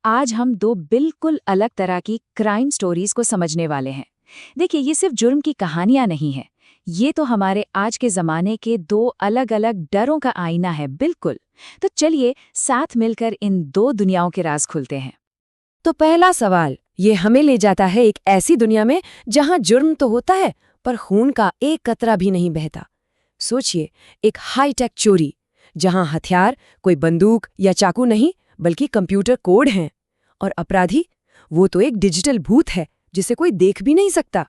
आज हम दो बिल्कुल अलग तरह की क्राइम स्टोरीज को समझने वाले हैं। देखिए, ये सिर्फ जुर्म की कहानियां नहीं है। ये तो हमारे आज के जमाने के दो अलग अलग डरों का आईना है, बिल्कुल। तो चलिए साथ मिलकर इन दो दुनियाओं के राज खुलते हैं। तो पहला सवाल ये हमें ले जाता है एक ऐसी दुनिया में जहां जुर्म तो होता है पर खून का एक कतरा भी नहीं बहता। सोचिए, एक हाईटेक चोरी जहां हथियार कोई बंदूक या चाकू नहीं बल्कि कंप्यूटर कोड हैं, और अपराधी वो तो एक डिजिटल भूत है जिसे कोई देख भी नहीं सकता।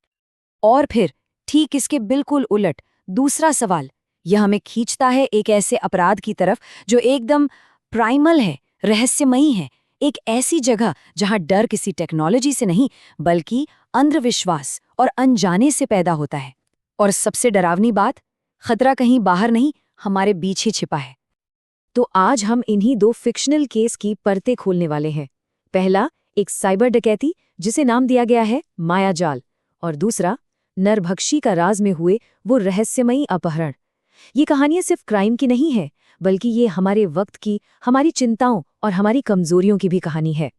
और फिर ठीक इसके बिल्कुल उलट दूसरा सवाल यह हमें खींचता है एक ऐसे अपराध की तरफ जो एकदम प्राइमल है, रहस्यमयी है। एक ऐसी जगह जहां डर किसी टेक्नोलॉजी से नहीं बल्कि अंधविश्वास और अनजाने से पैदा होता है। और सबसे डरावनी बात, खतरा कहीं बाहर नहीं, हमारे बीच ही छिपा है। तो आज हम इन्हीं दो फिक्शनल केस की परतें खोलने वाले हैं। पहला, एक साइबर डकैती जिसे नाम दिया गया है मायाजाल, और दूसरा नरभक्षी का राज में हुए वो रहस्यमयी अपहरण। ये कहानियां सिर्फ क्राइम की नहीं है, बल्कि ये हमारे वक्त की, हमारी चिंताओं और हमारी कमजोरियों की भी कहानी है।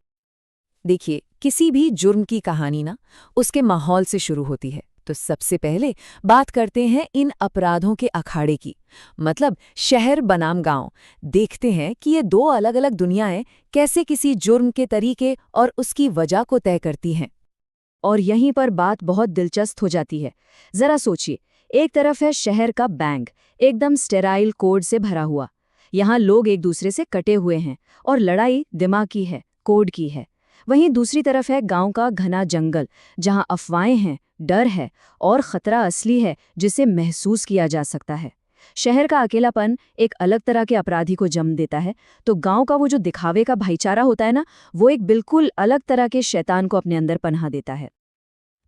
देखिए, किसी भी जुर्म की कहानी ना उसके माहौल से शुरू होती है। तो सबसे पहले बात करते हैं इन अपराधों के अखाड़े की, मतलब शहर बनाम गांव। देखते हैं कि ये दो अलग अलग दुनियाएं कैसे किसी जुर्म के तरीके और उसकी वजह को तय करती हैं। और यहीं पर बात बहुत दिलचस्प हो जाती है। जरा सोचिए, एक तरफ है शहर का बैंक, एकदम स्टेराइल कोड से भरा हुआ। यहाँ लोग एक दूसरे से कटे हुए हैं और लड़ाई दिमाग की है, कोड की है। वहीं दूसरी तरफ है गांव का घना जंगल, जहाँ अफवाहें हैं, डर है और खतरा असली है जिसे महसूस किया जा सकता है। शहर का अकेलापन एक अलग तरह के अपराधी को जन्म देता है, तो गांव का वो जो दिखावे का भाईचारा होता है ना, वो एक बिल्कुल अलग तरह के शैतान को अपने अंदर पनाह देता है।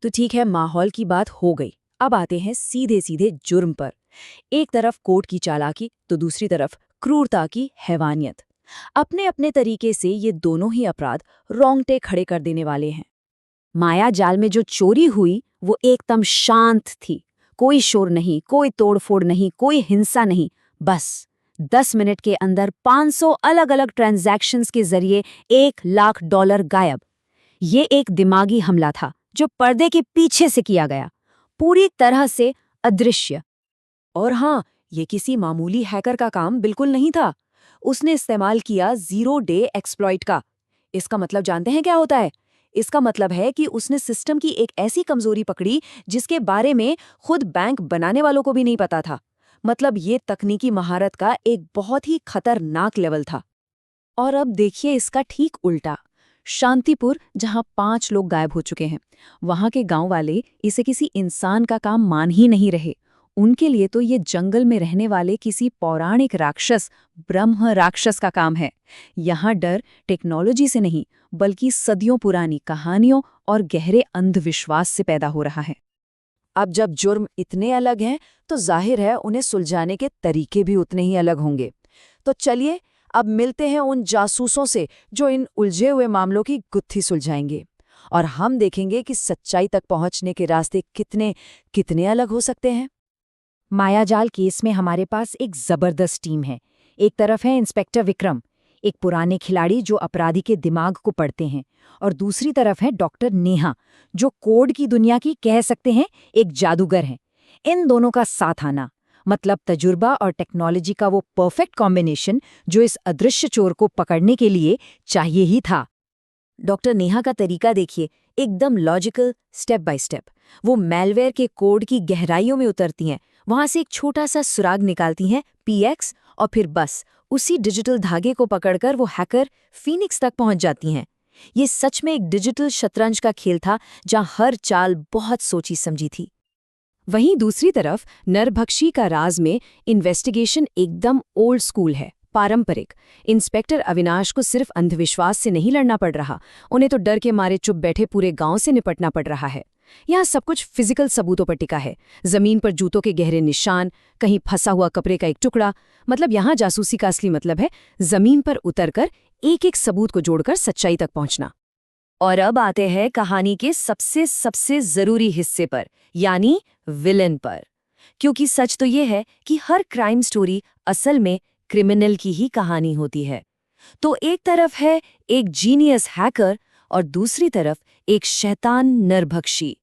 तो ठीक है, माहौल की बात हो गई। अब आते हैं सीधे सीधे जुर्म पर। एक तरफ कोर्ट की चालाकी तो दूसरी तरफ क्रूरता की हैवानियत। अपने अपने तरीके से ये दोनों ही अपराध रोंगटे खड़े कर देने वाले हैं। माया जाल में जो चोरी हुई वो एकदम शांत थी। कोई शोर नहीं, कोई तोड़फोड़ नहीं, कोई हिंसा नहीं। बस 10 मिनट के अंदर 500 अलग अलग ट्रांजैक्शंस के जरिए $1 लाख गायब। ये एक दिमागी हमला था जो पर्दे के पीछे से किया गया, पूरी तरह से अदृश्य। और हाँ, ये किसी मामूली हैकर का काम बिल्कुल नहीं था। उसने इस्तेमाल किया ज़ीरो डे एक्सप्लॉइट का। इसका मतलब जानते हैं क्या होता है? इसका मतलब है कि उसने सिस्टम की एक ऐसी कमजोरी पकड़ी जिसके बारे में खुद बैंक बनाने वालों को भी नहीं पता था। मतलब ये तकनीकी महारत का एक बहुत ही खतरनाक लेवल था। और अब देखिए इसका ठीक उल्टा, शांतिपुर, जहां 5 लोग गायब हो चुके हैं। वहां के गांव वाले इसे किसी इंसान का काम मान ही नहीं रहे। उनके लिए तो ये जंगल में रहने वाले किसी पौराणिक राक्षस, ब्रह्म राक्षस का काम है। यहाँ डर टेक्नोलॉजी से नहीं बल्कि सदियों पुरानी कहानियों और गहरे अंधविश्वास से पैदा हो रहा है। अब जब जुर्म इतने अलग हैं तो जाहिर है उन्हें सुलझाने के तरीके भी उतने ही अलग होंगे। तो चलिए अब मिलते हैं उन जासूसों से जो इन उलझे हुए मामलों की गुत्थी सुलझाएंगे, और हम देखेंगे कि सच्चाई तक पहुंचने के रास्ते कितने कितने अलग हो सकते हैं। मायाजाल केस में हमारे पास एक जबरदस्त टीम है। एक तरफ है इंस्पेक्टर विक्रम, एक पुराने खिलाड़ी जो अपराधी के दिमाग को पढ़ते हैं, और दूसरी तरफ है डॉक्टर नेहा, जो कोड की दुनिया की कह सकते हैं एक जादूगर हैं। इन दोनों का साथ आना मतलब तजुर्बा और टेक्नोलॉजी का वो परफेक्ट कॉम्बिनेशन जो इस अदृश्य चोर को पकड़ने के लिए चाहिए ही था। डॉक्टर नेहा का तरीका देखिए, एकदम लॉजिकल, स्टेप बाय स्टेप। वो मैलवेयर के कोड की गहराइयों में उतरती हैं, वहां से एक छोटा सा सुराग निकालती हैं PX, और फिर बस उसी डिजिटल धागे को पकड़कर वो हैकर फीनिक्स तक पहुंच जाती हैं। ये सच में एक डिजिटल शतरंज का खेल था जहां हर चाल बहुत सोची समझी थी। वहीं दूसरी तरफ नरभक्षी का राज में इन्वेस्टिगेशन एकदम ओल्ड स्कूल है, पारंपरिक। इंस्पेक्टर अविनाश को सिर्फ अंधविश्वास से नहीं लड़ना पड़ रहा, उन्हें तो डर के मारे चुप बैठे पूरे गांव से निपटना पड़ रहा है। यहाँ सब कुछ फिजिकल सबूतों पर टिका है। जमीन पर जूतों के गहरे निशान, कहीं फंसा हुआ कपड़े का एक टुकड़ा। मतलब यहाँ जासूसी का असली मतलब है जमीन पर उतरकर एक एक सबूत को जोड़कर सच्चाई तक पहुंचना। और अब आते हैं कहानी के सबसे सबसे जरूरी हिस्से पर, यानी विलेन पर। क्योंकि सच तो ये है कि हर क्राइम स्टोरी असल में क्रिमिनल की ही कहानी होती है। तो एक तरफ है एक जीनियस हैकर और दूसरी तरफ एक शैतान नरभक्षी।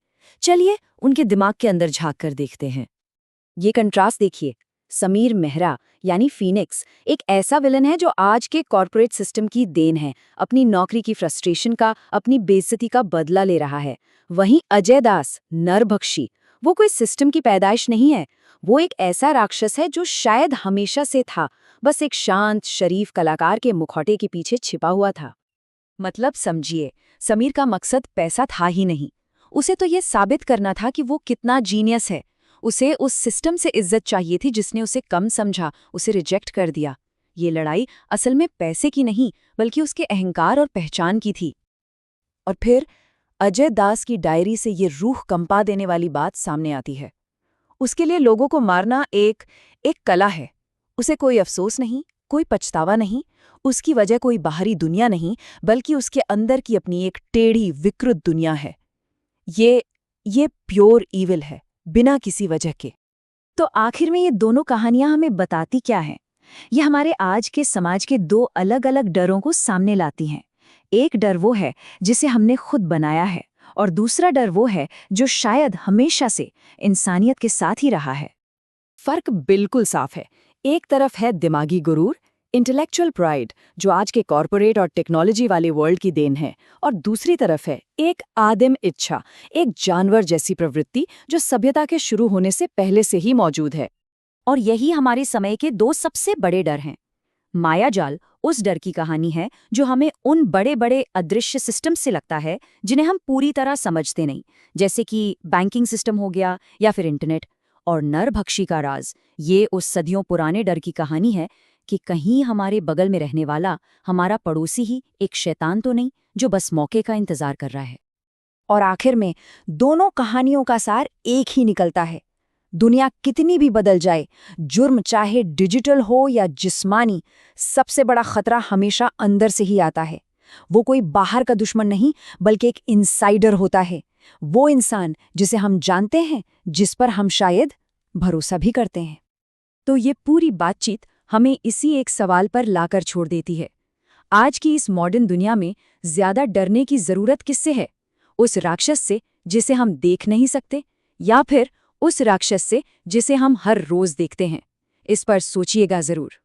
चलिए उनके दिमाग के अंदर झांक कर देखते हैं। ये कंट्रास्ट देखिए। समीर मेहरा यानी फीनिक्स एक ऐसा विलन है जो आज के कॉर्पोरेट सिस्टम की देन है, अपनी नौकरी की फ्रस्ट्रेशन का, अपनी बेइज्जती का बदला ले रहा है। वहीं अजय दास नरभक्षी, वो कोई सिस्टम की पैदाइश नहीं है, वो एक ऐसा राक्षस है जो शायद हमेशा से था, बस एक शांत शरीफ कलाकार के मुखौटे के पीछे छिपा हुआ था। मतलब समझिए, समीर का मकसद पैसा था ही नहीं, उसे तो ये साबित करना था कि वो कितना जीनियस है। उसे उस सिस्टम से इज्जत चाहिए थी जिसने उसे कम समझा, उसे रिजेक्ट कर दिया। ये लड़ाई असल में पैसे की नहीं बल्कि उसके अहंकार और पहचान की थी। और फिर अजय दास की डायरी से ये रूह कंपा देने वाली बात सामने आती है। उसके लिए लोगों को मारना एक कला है। उसे कोई अफसोस नहीं, कोई पछतावा नहीं, उसकी वजह कोई बाहरी दुनिया नहीं बल्कि उसके अंदर की अपनी एक टेढ़ी विकृत दुनिया है। ये प्योर ईविल है, बिना किसी वजह के। तो आखिर में ये दोनों कहानियां हमें बताती क्या हैं? ये हमारे आज के समाज के दो अलग अलग डरों को सामने लाती हैं। एक डर वो है जिसे हमने खुद बनाया है, और दूसरा डर वो है जो शायद हमेशा से इंसानियत के साथ ही रहा है। फर्क बिल्कुल साफ है। एक तरफ है दिमागी गुरूर, इंटेलेक्चुअल प्राइड, जो आज के कॉर्पोरेट और टेक्नोलॉजी वाले वर्ल्ड की देन है, और दूसरी तरफ है एक आदिम इच्छा, एक जानवर जैसी प्रवृत्ति जो सभ्यता के शुरू होने से पहले से ही मौजूद है। और यही हमारे समय के दो सबसे बड़े डर हैं। मायाजाल उस डर की कहानी है जो हमें उन बड़े बड़े अदृश्य सिस्टम से लगता है जिन्हें हम पूरी तरह समझते नहीं, जैसे कि बैंकिंग सिस्टम हो गया या फिर इंटरनेट। और नरभक्षी का राज, ये उस सदियों पुराने डर की कहानी है कि कहीं हमारे बगल में रहने वाला हमारा पड़ोसी ही एक शैतान तो नहीं जो बस मौके का इंतजार कर रहा है। और आखिर में दोनों कहानियों का सार एक ही निकलता है। दुनिया कितनी भी बदल जाए, जुर्म चाहे डिजिटल हो या जिस्मानी, सबसे बड़ा खतरा हमेशा अंदर से ही आता है। वो कोई बाहर का दुश्मन नहीं बल्कि एक इनसाइडर होता है, वो इंसान जिसे हम जानते हैं, जिस पर हम शायद भरोसा भी करते हैं। तो ये पूरी बातचीत हमें इसी एक सवाल पर लाकर छोड़ देती है। आज की इस मॉडर्न दुनिया में ज्यादा डरने की जरूरत किससे है? उस राक्षस से जिसे हम देख नहीं सकते, या फिर उस राक्षस से जिसे हम हर रोज देखते हैं? इस पर सोचिएगा जरूर।